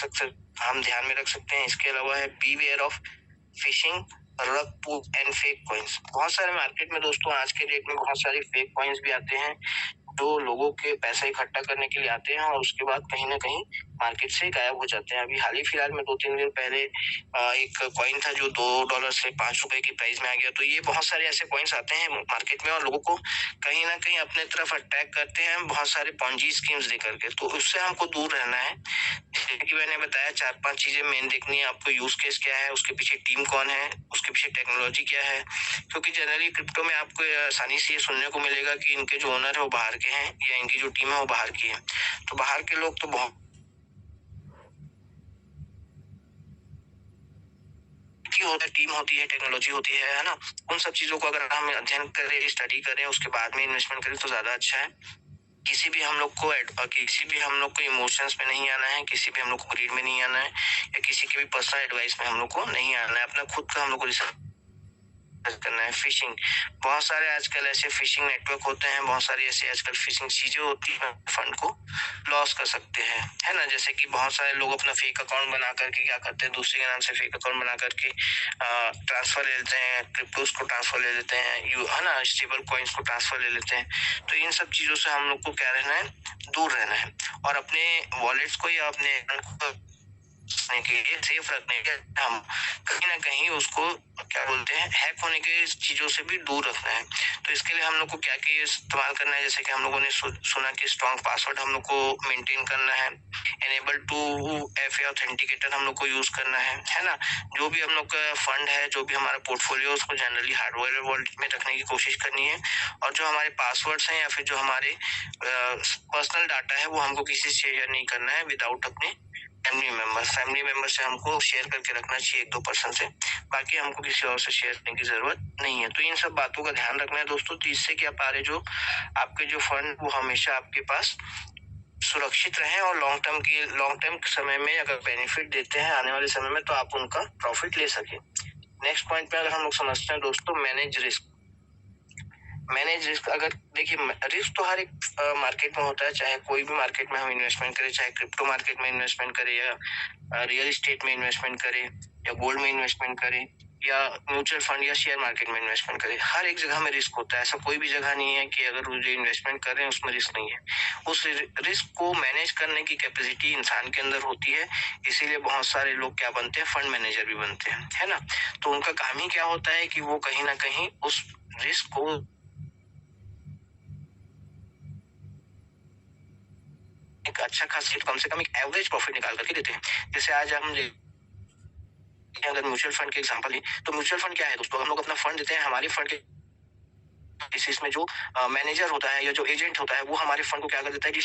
A: सकते हैं। इसके अलावा है बी वेयर ऑफ फिशिंग, रग पुल एंड फेक कॉइन्स। बहुत सारे मार्केट में दोस्तों आज के डेट में बहुत सारे फेक कॉइन्स भी आते हैं, जो लोगों के पैसा इकट्ठा करने के लिए आते हैं और उसके बाद कहीं ना कहीं मार्केट से गायब हो जाते हैं। अभी हाल ही फिलहाल में 2-3 दिन पहले एक कॉइन था जो $2 से $5 की प्राइस में आ गया। तो ये बहुत सारे ऐसे कॉइन्स आते हैं मार्केट में और लोगों को कहीं ना कहीं अपने तरफ अट्रैक्ट करते हैं बहुत सारे पॉन्जी स्कीम्स दे करके। तो उससे हमको दूर रहना है। जैसे कि मैंने बताया 4-5 चीजें मेन देखनी है आपको। यूज केस क्या है, उसके पीछे टीम कौन है, उसके पीछे टेक्नोलॉजी क्या है। क्योंकि जनरली क्रिप्टो में आपको आसानी से ये सुनने को मिलेगा कि इनके जो ओनर है वो बाहर के हैं या इनकी जो टीम है वो बाहर की है। तो बाहर के लोग तो बहुत टीम होती है, टेक्नोलॉजी होती है ना। उन सब चीजों को अगर हम अध्ययन करें, स्टडी करें, उसके बाद में इन्वेस्टमेंट करें तो ज्यादा अच्छा है। किसी भी हम लोग को इमोशंस में नहीं आना है, किसी भी हम लोग को ग्रीड में नहीं आना है, या किसी की भी पर्सनल एडवाइस में हम लोग को नहीं आना है। अपना खुद का हम लोग को रिसर्च करना है। फिशिंग, बहुत सारे आजकल ऐसे फिशिंग नेटवर्क होते हैं, बहुत सारी ऐसे आजकल फिशिंग चीजें होती हैं, फंड को लॉस कर सकते हैं, है ना। जैसे कि बहुत सारे लोग अपना फेक अकाउंट बना करके क्या करते हैं, दूसरे के नाम से फेक अकाउंट बना करके ट्रांसफर ले लेते हैं, क्रिप्टोस को ट्रांसफर ले लेते हैं, है ना, स्टेबल कॉइन्स को ट्रांसफर ले लेते हैं। तो इन सब चीजों से हम लोग को क्या रहना है, दूर रहना है। और अपने वॉलेट्स को या अपने के लिए सेफ रखने के हम कहीं ना कहीं उसको क्या बोलते हैं, हैक होने के चीजों से भी दूर रखना है। तो इसके लिए हम लोग को क्या इस्तेमाल करना है, जैसे कि हम लोगों ने सुना कि स्ट्रॉन्ग पासवर्ड हम लोग को मेंटेन करना है। एनेबल 2FA ऑथेंटिकेटर हम लोग को यूज करना है ना। जो भी हम लोग का फंड है, जो भी हमारा पोर्टफोलियो, उसको जनरली हार्डवेयर वॉलेट में रखने की कोशिश करनी है। और जो हमारे पासवर्ड्स हैं या फिर जो हमारे पर्सनल डाटा है वो हमको किसी से शेयर नहीं करना है विदाउट अपने फैमिली मेंबर से हमको शेयर करके रखना चाहिए 1-2% से। बाकी हमको किसी और से शेयर करने की जरूरत नहीं है। तो इन सब बातों का ध्यान रखना है दोस्तों। तो इससे क्या पा रहे, जो आपके जो फंड वो हमेशा आपके पास सुरक्षित रहे और लॉन्ग टर्म समय में अगर बेनिफिट देते हैं आने वाले समय में, तो आप उनका प्रॉफिट ले सके। नेक्स्ट पॉइंट पे अगर हम लोग समझते हैं दोस्तों, मैनेज रिस्क। अगर देखिए, रिस्क तो हर एक मार्केट में होता है, चाहे कोई भी मार्केट में हम इन्वेस्टमेंट करें, चाहे क्रिप्टो मार्केट में इन्वेस्टमेंट करें या रियल एस्टेट में इन्वेस्टमेंट करें या गोल्ड में इन्वेस्टमेंट करें या म्यूचुअल फंड या शेयर मार्केट में इन्वेस्टमेंट करें, हर एक जगह में रिस्क होता है। ऐसा कोई भी जगह नहीं है कि अगर वो जो इन्वेस्टमेंट कर रहे हैं उसमें रिस्क नहीं है। उस रिस्क को मैनेज करने की कैपेसिटी इंसान के अंदर होती है। इसीलिए बहुत सारे लोग क्या बनते हैं, फंड मैनेजर भी बनते हैं, है ना। तो उनका काम ही क्या होता है कि वो कहीं ना कहीं उस रिस्क को एक अच्छा खासा कम से कम एक एवरेज प्रॉफिट निकाल करके देते हैं। जैसे आज हम अगर म्यूचुअल फंड के एग्जांपल है, तो म्यूचुअल फंड क्या है दोस्तों, हम लोग अपना फंड देते हैं, हमारे फंड के इसमें जो मैनेजर होता है या जो एजेंट होता है वो हमारे फंड को क्या कर देता है कि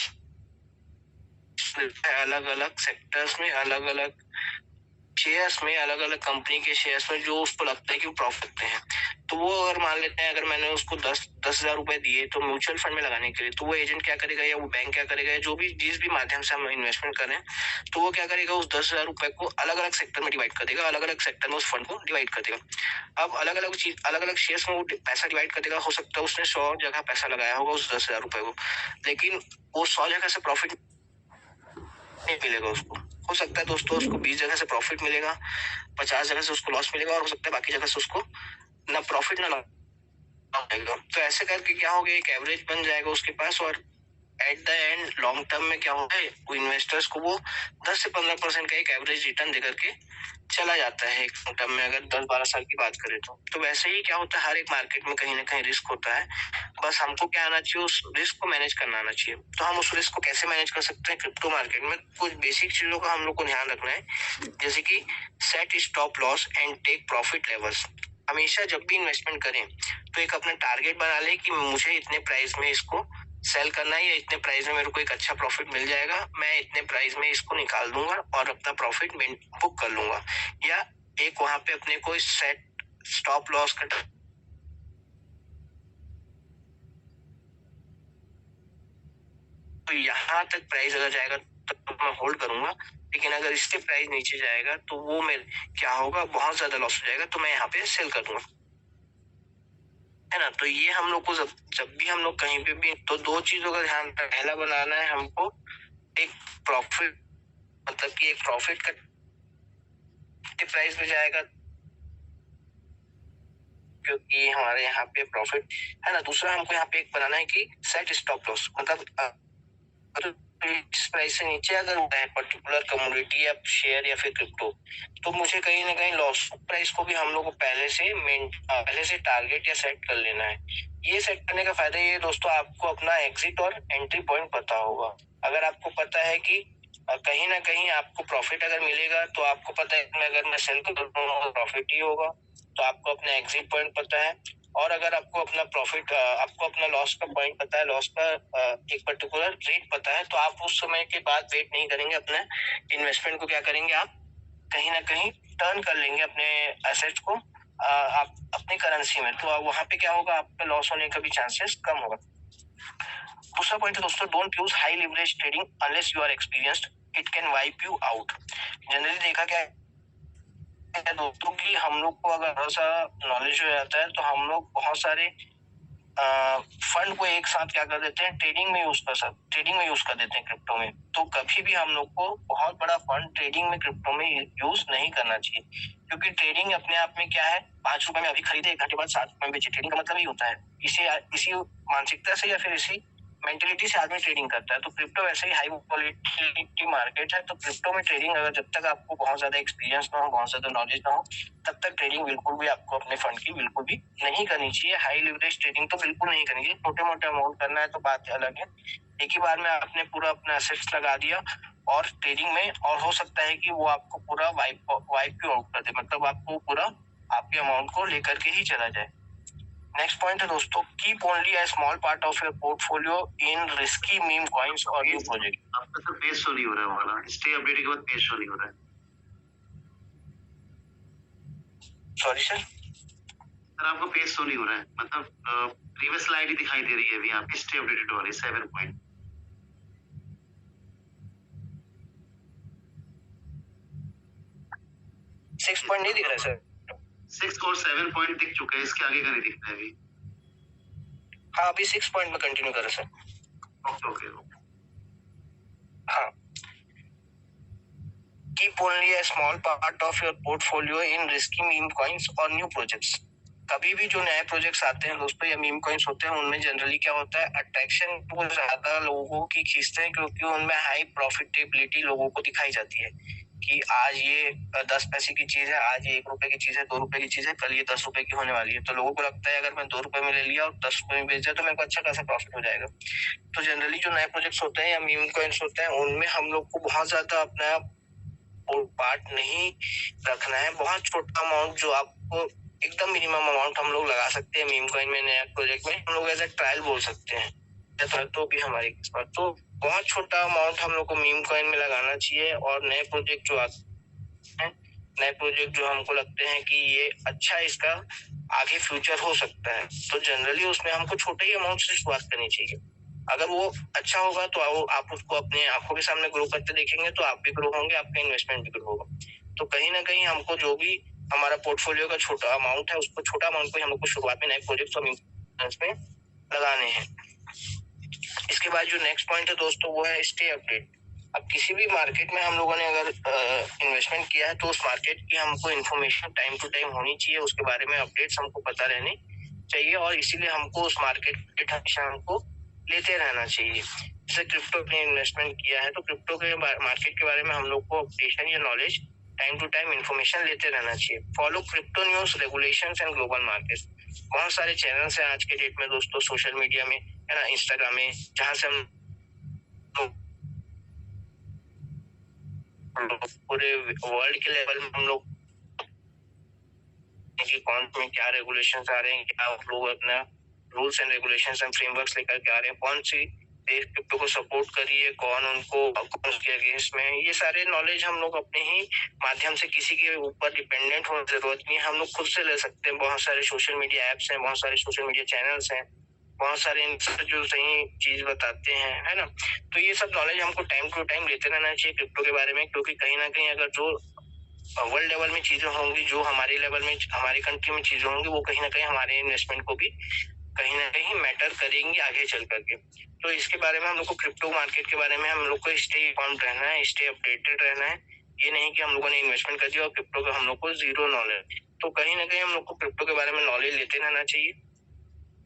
A: अलग अलग सेक्टर्स में, अलग अलग शेयर्स में, अलग अलग कंपनी के शेयर्स में जो उसको लगता है कि वो प्रॉफिट करते हैं। तो वो अगर मान लेते हैं, अगर मैंने उसको 10,000 रुपए दिए तो म्यूचुअल फंड में लगाने के लिए, तो वो एजेंट क्या करेगा या वो बैंक क्या करेगा, जो भी जिस भी माध्यम से हम इन्वेस्टमेंट करें, तो वो क्या करेगा, उस 10,000 रुपए को अलग अलग सेक्टर में डिवाइड कर देगा, अलग अलग सेक्टर में उस फंड को डिवाइड कर देगा। अब अलग अलग शेयर्स में वो पैसा डिवाइड कर देगा। हो सकता है उसने 100 जगह पैसा लगाया होगा उस 10,000 रुपए को, लेकिन वो 100 जगह से प्रॉफिट नहीं मिलेगा उसको। हो सकता है दोस्तों उसको 20 जगह से प्रॉफिट मिलेगा, 50 जगह से उसको लॉस मिलेगा, और हो सकता है बाकी जगह से उसको ना प्रॉफिट ना लॉस आएगा। तो ऐसे करके क्या होगा, एक एवरेज बन जाएगा उसके पास, और at the end long term में क्या होता है, वो इन्वेस्टर्स को वो 10 से 15% का एक एवरेज रिटर्न देकर के चला जाता है एक लॉन्ग टर्म में, अगर 10-12 साल की बात करें तो वैसे ही क्या होता है, हर एक मार्केट में कहीं ना कहीं रिस्क होता है। बस हमको क्या आना चाहिए, उस रिस्क को मैनेज करना आना चाहिए। तो हम उस रिस्क को कैसे मैनेज कर सकते हैं क्रिप्टो मार्केट में, कुछ बेसिक चीजों का हम लोग को ध्यान रखना है, जैसे कि set stop loss and take profit levels. हमेशा जब भी इन्वेस्टमेंट करें तो एक अपना टारगेट बना ले कि मुझे इतने प्राइस में इसको सेल करना है, या इतने प्राइस में मेरे को एक अच्छा प्रॉफिट मिल जाएगा, मैं इतने प्राइस में इसको निकाल दूंगा और अपना प्रॉफिट बुक कर लूंगा। या एक वहां पे अपने को सेट स्टॉप लॉस का तो यहाँ तक प्राइस अगर जाएगा तो मैं होल्ड करूंगा, लेकिन अगर इसके प्राइस नीचे जाएगा तो वो मेरे क्या होगा, बहुत ज्यादा लॉस हो जाएगा, तो मैं यहाँ पे सेल कर दूंगा, है ना। तो ये हम लोग को जब भी हम लोग कहीं पे भी, तो दो चीजों का ध्यान, पहला बनाना है हमको एक प्रॉफिट, मतलब कि एक प्रॉफिट का प्राइस में जाएगा क्योंकि हमारे यहाँ पे प्रॉफिट है ना। दूसरा हमको यहाँ पे एक बनाना है कि सेट स्टॉप लॉस, मतलब इस प्राइस से नीचे अगर होता है पर्टिकुलर कमोडिटी या शेयर या फिर क्रिप्टो, तो मुझे कहीं ना कहीं लॉस प्राइस को भी हम लोग को पहले से टारगेट या सेट कर लेना है। ये सेट करने का फायदा ये दोस्तों, आपको अपना एग्जिट और एंट्री पॉइंट पता होगा। अगर आपको पता है कि कहीं ना कहीं आपको प्रॉफिट अगर मिलेगा, तो आपको पता है अगर मैं सेल करूंगा प्रॉफिट ही होगा, तो आपको अपना एग्जिट पॉइंट पता है। और अगर आपको अपना प्रॉफिट, आपको अपना लॉस का पॉइंट पता है, लॉस का एक पर्टिकुलर रेट पता है, तो आप उस समय के बाद वेट नहीं करेंगे, अपने इन्वेस्टमेंट को क्या करेंगे, आप कहीं ना कहीं टर्न कर लेंगे अपने एसेट्स को आप अपनी करेंसी में, तो वहां पे क्या होगा, आपका लॉस होने का भी चांसेस कम होगा। दूसरा पॉइंट है दोस्तों, don't use high leverage trading unless you are experienced, it can wipe you out. Generally देखा क्या है दोस्तों कि हम लोग को अगर थोड़ा सा नॉलेज हो जाता है, तो हम लोग बहुत सारे फंड को एक साथ क्या कर देते हैं, ट्रेडिंग में यूज कर देते हैं क्रिप्टो में। तो कभी भी हम लोग को बहुत बड़ा फंड ट्रेडिंग में क्रिप्टो में यूज नहीं करना चाहिए, क्योंकि ट्रेडिंग अपने आप में क्या है, 5 रुपए में अभी खरीदे 1 घंटे बाद 7 रुपए में बेचे, ट्रेडिंग का मतलब ही होता है। इसी मानसिकता से या फिर इसी मेंटेलिटी से आदमी ट्रेडिंग करता है। तो क्रिप्टो वैसे ही हाई वॉलेटिलिटी मार्केट है, तो क्रिप्टो में ट्रेडिंग अगर जब तक आपको बहुत ज्यादा एक्सपीरियंस ना हो, बहुत ज्यादा नॉलेज ना हो, तब तक ट्रेडिंग बिल्कुल भी आपको अपने फंड की बिल्कुल भी नहीं करनी चाहिए। हाई लिवरेज ट्रेडिंग तो बिल्कुल नहीं करनी चाहिए। छोटे मोटे अमाउंट करना है तो बात अलग है, एक ही बार में आपने पूरा अपना एसेट्स लगा दिया और ट्रेडिंग में, और हो सकता है कि वो आपको पूरा वाइप आउट कर दे, मतलब आपको पूरा आपके अमाउंट को लेकर के ही चला जाए। नेक्स्ट पॉइंट है दोस्तों, keep only a small part of your portfolio in risky meme coins और न्यू प्रोजेक्ट।
B: आपका सर पेज शो नहीं हो रहा है वाला, स्टे अपडेट के बाद पेज शो नहीं हो रहा है।
A: सॉरी सर,
B: आपका पेज शो नहीं हो रहा है, मतलब प्रीवियस स्लाइड ही दिखाई दे रही है अभी आपकी स्टे अपडेटेड वाली 7 पॉइंट।
A: 6 पॉइंट नहीं दिख रहा है सर।
B: 6 और 7 पॉइंट दिख चुके हैं, इसके आगे का नहीं दिख रहा है अभी।
A: हाँ, अभी 6 पॉइंट में कंटिन्यू करें सर।
B: ओके।
A: हाँ, keep only a small part of your portfolio in risky meme coins और न्यू प्रोजेक्ट्स। कभी भी जो नए प्रोजेक्ट्स आते हैं दोस्तों या मीम कॉइन्स होते हैं, उनमें जनरली क्या होता है, अट्रैक्शन वो ज्यादा लोगों की खींचते हैं, क्योंकि उनमें हाई प्रॉफिटेबिलिटी लोगों को दिखाई जाती है कि आज ये 10 पैसे की चीज है, आज ये 1 रुपए की चीज है, 2 रुपए की चीज है, कल ये 10 रुपए की होने वाली है। तो लोगों को लगता है अगर मैं 2 रुपए में ले लिया और 10 रुपए में बेच दिया तो मेरे को अच्छा खासा प्रॉफिट हो जाएगा। तो जनरली जो नए प्रोजेक्ट्स होते हैं या मीम कॉइन्स होते हैं, उनमें हम लोग को बहुत ज्यादा अपना पार्ट नहीं रखना है। बहुत छोटा अमाउंट जो आपको एकदम मिनिमम अमाउंट हम लोग लगा सकते हैं मीम कॉइन में, नया प्रोजेक्ट में हम लोग एज ए ट्रायल बोल सकते हैं, तो भी हमारी किस्मत। तो बहुत छोटा अमाउंट हम लोग को मीम कॉइन में लगाना चाहिए, और नए प्रोजेक्ट जो आते हैं, नए प्रोजेक्ट जो हमको लगते हैं कि ये अच्छा इसका आगे फ्यूचर हो सकता है, तो जनरली उसमें हमको छोटे ही अमाउंट से शुरुआत करनी चाहिए। अगर वो अच्छा होगा तो आप उसको अपने आंखों के सामने ग्रो करते देखेंगे, तो आप भी ग्रो होंगे, आपका इन्वेस्टमेंट भी ग्रो होगा। तो कहीं ना कहीं हमको जो भी हमारा पोर्टफोलियो का छोटा अमाउंट है, उसको छोटा अमाउंट को हम लोग को शुरुआत में नए प्रोजेक्ट्स और में लगाने हैं। इसके बाद जो नेक्स्ट पॉइंट है दोस्तों, वो है स्टे अपडेट। अब किसी भी मार्केट में हम लोगों ने अगर इन्वेस्टमेंट किया है, तो उस मार्केट की हमको इन्फॉर्मेशन टाइम टू टाइम होनी चाहिए, उसके बारे में अपडेट्स हमको पता रहने चाहिए, और इसीलिए हमको उस मार्केट हमेशा हमको लेते रहना चाहिए। जैसे क्रिप्टो में इन्वेस्टमेंट किया है तो क्रिप्टो के मार्केट के बारे में हम लोग को अपडेशन या knowledge time to time information लेते रहना चाहिए। Follow crypto news, regulations and global markets. बहुत सारे चैनल्स हैं आज के डेट में दोस्तों सोशल मीडिया में, है ना, इंस्टाग्राम में, जहाँ से हम पूरे वर्ल्ड के लेवल में हम लोग कि कौन में क्या रेगुलेशंस आ रहे हैं, क्या लोग अपना rules and regulations and frameworks लेकर के आ रहे हैं, कौन सी देश क्रिप्टो को सपोर्ट कर रही है, कौन उनको कौन उसके अगेंस्ट में है। ये सारे नॉलेज हम लोग अपने ही माध्यम से, किसी के ऊपर डिपेंडेंट होने की जरूरत नहीं है, हम लोग खुद से ले सकते हैं। बहुत सारे सोशल मीडिया एप्स हैं, बहुत सारे सोशल मीडिया चैनल्स हैं, बहुत सारे जो सही चीज बताते हैं, है ना। तो ये सब नॉलेज हमको टाइम टू टाइम लेते रहना चाहिए क्रिप्टो के बारे में, क्योंकि कहीं ना कहीं अगर जो वर्ल्ड लेवल में चीजें होंगी, जो हमारे लेवल में हमारी कंट्री में चीजें होंगी, वो कहीं ना कहीं हमारे इन्वेस्टमेंट को भी कहीं ना कहीं मैटर करेंगी आगे चल करके। तो इसके बारे में हम लोग को, क्रिप्टो मार्केट के बारे में हम लोग को स्टे इन्फॉर्म्ड रहना है, स्टे अपडेटेड रहना है। ये नहीं कि हम लोगों ने इन्वेस्टमेंट कर दिया और क्रिप्टो का हम लोग को जीरो नॉलेज। तो कहीं ना कहीं हम लोग को क्रिप्टो के बारे में नॉलेज लेते रहना चाहिए।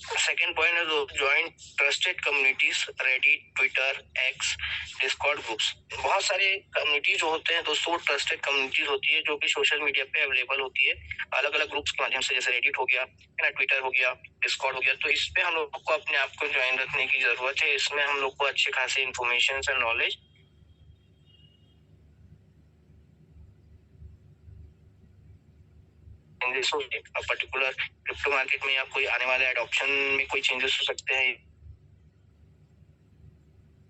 A: सेकेंड पॉइंट है join trusted communities, Reddit, Twitter, x, Discord groups. बहुत सारे कम्युनिटीज होते हैं दोस्तों, ट्रस्टेड कम्युनिटीज होती है जो कि सोशल मीडिया पे अवेलेबल होती है अलग अलग ग्रुप्स के माध्यम से, जैसे रेडिट हो गया, है ना, ट्विटर हो गया, डिस्कॉर्ड हो गया। तो इस पे हम लोग को अपने आप को ज्वाइन रखने की जरूरत है। इसमें हम लोग को अच्छे खासे information and knowledge particular crypto market में या कोई आने वाले एडॉप्शन में कोई चेंजेस हो सकते हैं,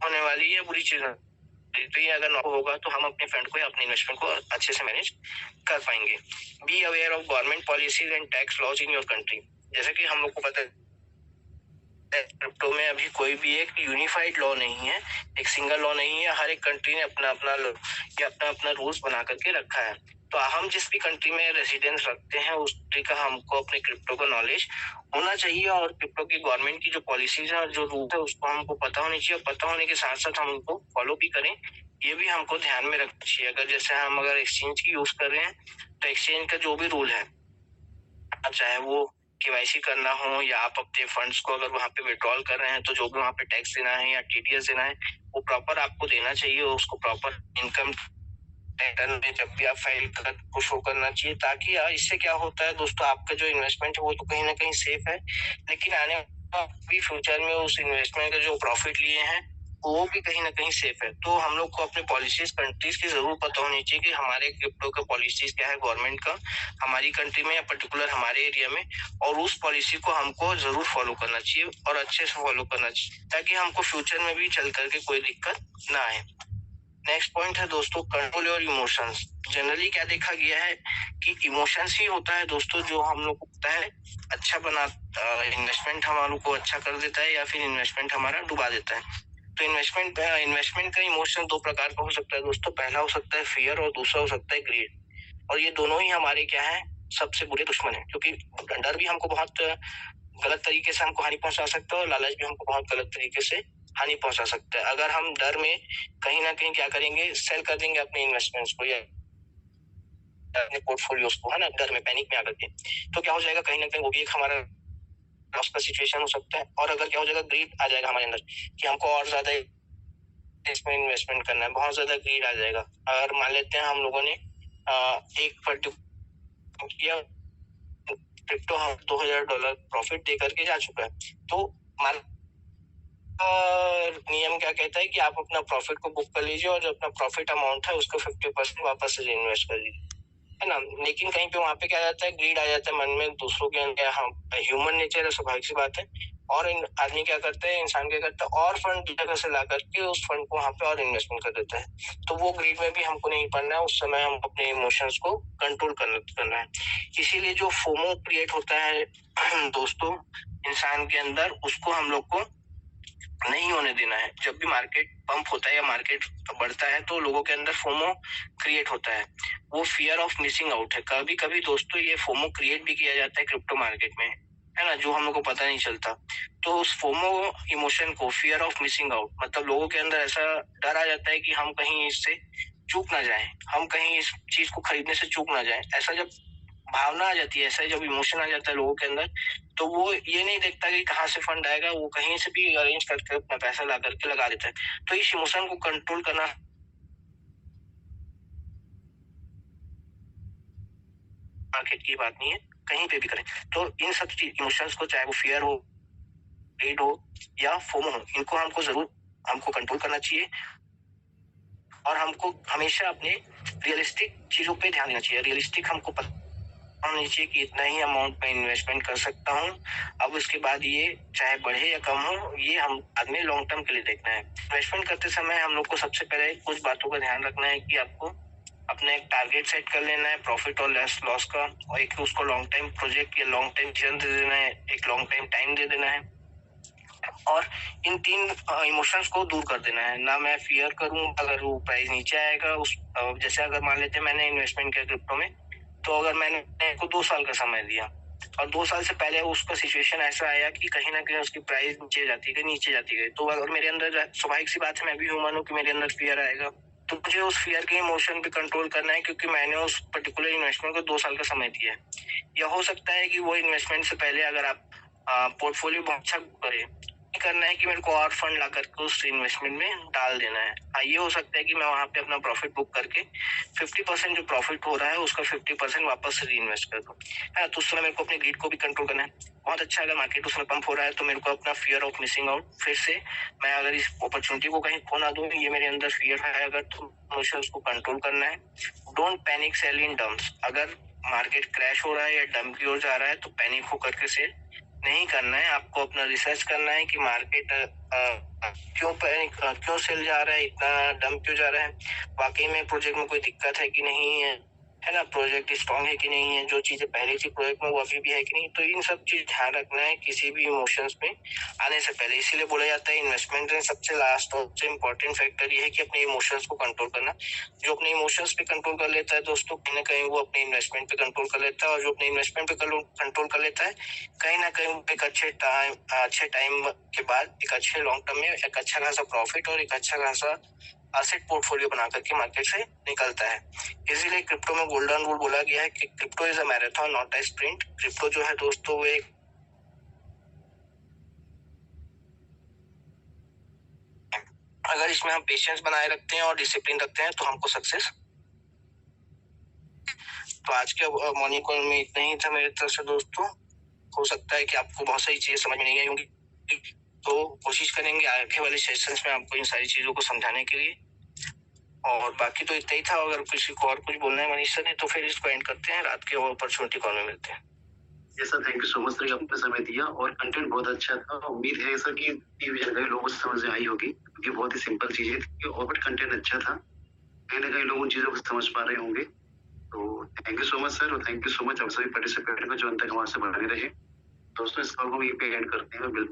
A: होने वाली है बुरी चीज। तो ये अगर होगा तो हम अपने फंड को या अपने इन्वेस्टमेंट को अच्छे से मैनेज कर पाएंगे। Be aware of government policies and tax laws in your country. जैसे कि हम लोग को पता है क्रिप्टो में अभी कोई भी एक यूनिफाइड लॉ नहीं है, एक सिंगल लॉ नहीं है। हर एक कंट्री ने अपना अपना या अपना अपना रूल्स बना करके रखा है। तो हम जिस भी कंट्री में रेसिडेंस रखते हैं उस कंट्री का हमको अपने क्रिप्टो का नॉलेज होना चाहिए, और क्रिप्टो की गवर्नमेंट की जो पॉलिसीज है और जो रूल है उसको हमको पता होनी चाहिए। और पता होने के साथ साथ हम उनको फॉलो भी करें, ये भी हमको ध्यान में रखना चाहिए। अगर जैसे हम अगर एक्सचेंज की यूज कर रहे हैं तो एक्सचेंज का जो भी रूल है, चाहे वो केवाईसी करना हो या आप अपने फंड्स को अगर वहां पे विड्रॉल कर रहे हैं तो जो भी वहां पे टैक्स देना है या टीडीएस देना है वो प्रॉपर आपको देना चाहिए। उसको प्रॉपर इनकम रिटर्न में जब भी आप फाइल कर को शो करना चाहिए, ताकि इससे क्या होता है दोस्तों, आपका जो इन्वेस्टमेंट है वो तो कहीं ना कहीं सेफ है, लेकिन आने भी फ्यूचर में उस इन्वेस्टमेंट का जो प्रॉफिट लिए हैं वो भी कहीं ना कहीं सेफ है। तो हम लोग को अपने पॉलिसीज कंट्रीज की जरूर पता होनी चाहिए कि हमारे क्रिप्टो का पॉलिसीज क्या है गवर्नमेंट का हमारी कंट्री में या पर्टिकुलर हमारे एरिया में, और उस पॉलिसी को हमको जरूर फॉलो करना चाहिए और अच्छे से फॉलो करना चाहिए, ताकि हमको फ्यूचर में भी चल करके कोई दिक्कत ना आए। नेक्स्ट पॉइंट है दोस्तों, कंट्रोल योर इमोशंस। जनरली क्या देखा गया है कि इमोशंस ही होता है दोस्तों जो हम लोग को पता है अच्छा बना, इन्वेस्टमेंट हमारे को अच्छा कर देता है या फिर इन्वेस्टमेंट हमारा डुबा देता है। तो इन्वेस्टमेंट का इमोशन दो प्रकार का हो सकता है दोस्तों। पहला हो सकता है फियर और दूसरा हो सकता है ग्रीड। और ये दोनों ही हमारे क्या है, सबसे बुरे दुश्मन है, क्योंकि डर भी हमको बहुत गलत तरीके से हमको हानि पहुंचा सकता है और लालच भी हमको बहुत गलत तरीके से हानि पहुंचा सकता है। अगर हम डर में कहीं ना कहीं क्या करेंगे, सेल कर देंगे अपने इन्वेस्टमेंट्स को या अपने पोर्टफोलियोज को, है ना, डर में पैनिक में आकर के, तो क्या हो जाएगा, कहीं ना कहीं वो भी एक हमारा लॉस का सिचुएशन हो सकता है। और अगर क्या हो जाएगा, ग्रीड आ जाएगा हमारे अंदर कि हमको और ज्यादा इसमें इन्वेस्टमेंट करना है, बहुत ज्यादा ग्रीड आ जाएगा। अगर मान लेते हैं हम लोगों ने एक पर्टिकुलर किया क्रिप्टो, हम $2000 प्रॉफिट दे करके जा चुका है, तो मान नियम क्या कहता है कि आप अपना प्रॉफिट को बुक कर लीजिए और जो अपना प्रॉफिट अमाउंट है उसको 50% वापस से इन्वेस्ट कर लीजिए, है ना। लेकिन कहीं पे वहां पे क्या आ जाता है, ग्रीड आ जाता है मन में, दूसरों के अंदर, हम ह्यूमन नेचर है, स्वाभाविक सी बात है। और आदमी क्या करते हैं, इंसान क्या करता है, और फंड जगह से ला करके उस फंड को वहां पे और इन्वेस्टमेंट कर देता है। तो वो ग्रीड में भी हमको नहीं पड़ना है, उस समय हम अपने इमोशंस को कंट्रोल करना है। इसीलिए जो फोमो क्रिएट होता है दोस्तों इंसान के अंदर, उसको हम लोग को नहीं होने देना है। जब भी मार्केट पंप होता है या मार्केट बढ़ता है तो लोगों के अंदर फोमो क्रिएट होता है, वो फियर ऑफ मिसिंग आउट है। कभी कभी दोस्तों ये फोमो क्रिएट भी किया जाता है क्रिप्टो मार्केट में, है ना, जो हम लोग को पता नहीं चलता। तो उस फोमो इमोशन को, फियर ऑफ मिसिंग आउट, मतलब लोगों के अंदर ऐसा डर आ जाता है कि हम कहीं इससे चूक ना जाए, हम कहीं इस चीज को खरीदने से चूक ना जाए। ऐसा जब भावना आ जाती है, ऐसा जब इमोशन आ जाता है लोगों के अंदर, तो वो ये नहीं देखता कि कहाँ से फंड आएगा, वो कहीं से भी अरेंज करके अपना पैसा ला करके लगा देता है। तो इस इमोशन को कंट्रोल करना मार्केट की बात नहीं है, कहीं पे भी करें। तो इन सब इमोशंस को, चाहे वो फियर हो, ग्रीड हो या फोमो हो, इनको हमको कंट्रोल करना चाहिए और हमको हमेशा अपने रियलिस्टिक चीजों पे ध्यान देना चाहिए। रियलिस्टिक हमको पता होनी चाहिए कि इतना ही अमाउंट में इन्वेस्टमेंट कर सकता हूँ, अब उसके बाद ये चाहे बढ़े या कम हो, ये हम बाद में लॉन्ग टर्म के लिए देखना है। इन्वेस्टमेंट करते समय हम लोग को सबसे पहले कुछ बातों का ध्यान रखना है कि आपको अपना एक टारगेट सेट कर लेना है प्रॉफिट और लॉस का, और एक उसको लॉन्ग टाइम प्रोजेक्ट या लॉन्ग टाइम विजन दे देना है, एक लॉन्ग टाइम टाइम दे देना है, और इन 3 इमोशंस को दूर कर देना है। ना मैं फियर करूं अगर वो प्राइस नीचे आएगा, जैसे अगर मान लेते हैं मैंने इन्वेस्टमेंट किया क्रिप्टो में, तो अगर मैंने को 2 साल का समय दिया और 2 साल से पहले उसका सिचुएशन ऐसा आया कि कहीं ना कहीं उसकी प्राइस नीचे जाती गई, तो अगर मेरे अंदर, स्वाभाविक सी बात है, मैं भी ह्यूमन हूँ कि मेरे अंदर फियर आएगा, तो मुझे उस फियर के इमोशन पे कंट्रोल करना है, क्योंकि मैंने उस पर्टिकुलर इन्वेस्टमेंट को 2 साल का समय दिया है। या हो सकता है कि वो इन्वेस्टमेंट से पहले अगर आप पोर्टफोलियो बहुत अच्छा करे, करना है कि मेरे को और फंड ला करके उस इन्वेस्टमेंट में डाल देना है। हाँ, ये हो सकता है कि मैं वहां पे अपना प्रॉफिट बुक करके 50% जो प्रॉफिट हो रहा है उसका 50% वापस री इन्वेस्ट कर दूं। हाँ, तो उस समय मेरे को अपने ग्रीड को भी कंट्रोल करना है। बहुत अच्छा, अगर मार्केट उसमें पंप हो रहा है तो मेरे को अपना फियर ऑफ मिसिंग आउट, फिर से मैं अगर इस अपॉर्चुनिटी को कहीं खो ना दूं, ये मेरे अंदर फियर है अगर, तो मुझे उसको कंट्रोल करना है। Don't panic sell in dumps. अगर मार्केट क्रैश हो रहा है या डंप की ओर जा रहा है तो पैनिक होकर के सेल नहीं करना है। आपको अपना रिसर्च करना है कि मार्केट क्यों सेल जा रहा है, इतना डंप क्यों जा रहा है, वाकई में प्रोजेक्ट में कोई दिक्कत है कि नहीं है ना, प्रोजेक्ट स्ट्रांग है कि नहीं है, जो चीजें पहले थी प्रोजेक्ट में वो अभी भी है कि नहीं। तो इन सब चीज ध्यान रखना है किसी भी इमोशंस में आने से पहले। इसीलिए बोला जाता है इन्वेस्टमेंट में सबसे लास्ट और सबसे इम्पोर्टेंट फैक्टर ये है कि अपने इमोशंस को कंट्रोल करना। जो अपने इमोशंस पे कंट्रोल कर लेता है दोस्तों, कहीं ना कहीं वो अपने इन्वेस्टमेंट पे कंट्रोल कर लेता है, और जो अपने इन्वेस्टमेंट पे कंट्रोल कर लेता है, कहीं ना कहीं एक अच्छे टाइम के बाद एक अच्छे लॉन्ग टर्म में एक अच्छा खासा प्रॉफिट और एक अच्छा खासा एसेट पोर्टफोलियो बना करके मार्केट से निकलता है। इसीलिए क्रिप्टो में गोल्डन रूल बोला गया है कि crypto is a marathon not a sprint. Crypto जो है दोस्तों वो एक अगर इसमें हम पेशेंस बनाए रखते हैं और डिसिप्लिन रखते हैं तो हमको सक्सेस। तो आज के मॉर्निंग कॉल में इतना ही था मेरी तरफ से दोस्तों। हो सकता है कि आपको बहुत सारी चीजें समझ में नहीं आई होंगी, तो कोशिश करेंगे आगे वाले सेशंस में आपको इन सारी चीजों को समझाने के लिए। और बाकी तो इतना ही था। अगर किसी को और कुछ बोलना है मनीष सर ने, तो फिर इसको एंड करते हैं, रात के अपॉर्चुनिटी कॉल में मिलते हैं।
B: ये sir, thank you so much sir, आपने समय दिया और कंटेंट बहुत अच्छा था। उम्मीद है सर कि जानकारी लोगों को समझ में आई होगी, क्योंकि बहुत ही सिंपल चीजें थी और बट कंटेंट अच्छा था। कहीं ना कहीं लोग उन चीजों को समझ पा रहे होंगे। तो thank you so much sir, और थैंक यू सो मच आप सभी पार्टिसिपेंट को जो अंत तक हमारे से बने रहे। दोस्तों, इस कॉल को यहीं पे एंड करते हैं। मिलते हैं